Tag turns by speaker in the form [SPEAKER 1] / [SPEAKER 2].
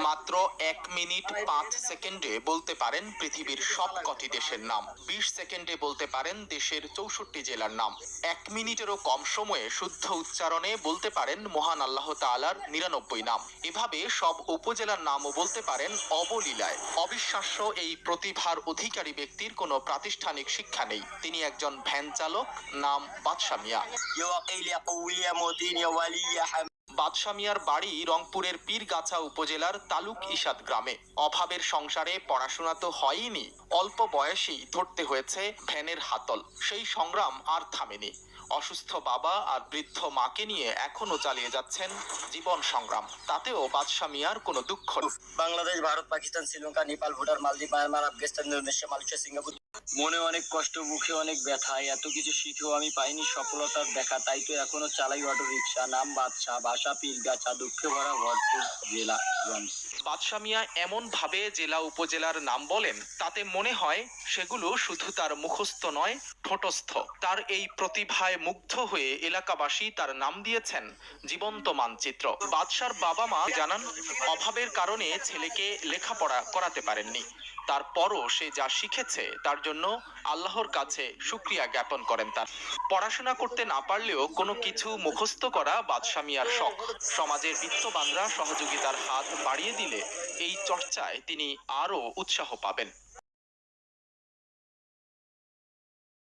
[SPEAKER 1] মাত্র 1 মিনিট 5 সেকেন্ডে বলতে পারেন পৃথিবীর সবকটি দেশের নাম। 20 সেকেন্ডে বলতে পারেন দেশের 64 জেলার নাম। 1 মিনিটেরও কম সময়ে শুদ্ধ উচ্চারণে বলতে পারেন মহান আল্লাহ তাআলার 99 নাম। এভাবে সব উপজেলার নামও বলতে পারেন অবলীলায়। অবিশ্বাস্য এই প্রতিভার অধিকারী ব্যক্তির কোনো প্রাতিষ্ঠানিক শিক্ষা নেই। তিনি একজন ভ্যান চালক, নাম বাদশা মিয়া। বাদশা মিয়ার বাড়ি রংপুরের পীরগাছা উপজেলার তালুক ইসাদ গ্রামে। অভাবের সংসারে পড়াশোনা তো হয়ইনি, অল্প বয়সেই ধরতে হয়েছে ভ্যানের হাতল। সেই সংগ্রাম আর থামেনি। অসুস্থ বাবা আর বৃদ্ধ মাকে নিয়ে এখনো চালিয়ে যাচ্ছেন জীবন সংগ্রাম। তাতেও বাদশা মিয়ার কোনো দুঃখ নেই।
[SPEAKER 2] বাংলাদেশ, ভারত, পাকিস্তান, শ্রীলঙ্কা, নেপাল, ভুটান, মালদ্বীপ, Myanmar, Afghanistan, Indonesia, Malaysia, Singapore. মনে অনেক কষ্ট, মুখে অনেক ব্যথা। এত কিছু শিখেও আমি পাইনি সফলতার দেখা। তাই তো এখনো চালাই অটো রিক্সা। নাম বাদশা, ভাষা পীরগাছা, দুঃখে ভরা ভরপুর জেলা।
[SPEAKER 1] বাদশা মিয়া এমন ভাবে জেলা উপজেলার নাম বলেন, তাতে মনে হয় সেগুলো শুধু তার মুখস্থ নয়, ঠোঁটস্থ। তার এই প্রতিভায় মুগ্ধ হয়ে এলাকাবাসী তার নাম দিয়েছেন জীবন্ত মানচিত্র। বাদশার বাবা মা জানান, অভাবের কারণে ছেলেকে লেখাপড়া করাতে পারেননি। তারপরও সে যা শিখেছে তার জন্য আল্লাহর কাছে শুকরিয়া জ্ঞাপন করেন। তার পড়াশোনা করতে না পারলেও কোনো কিছু মুখস্থ করা বাদশা মিয়ার শখ। সমাজের বিত্তবানরা সহযোগিতার হাত বাড়িয়ে দিলে এই চর্চায় তিনি আরও উৎসাহ পাবেন।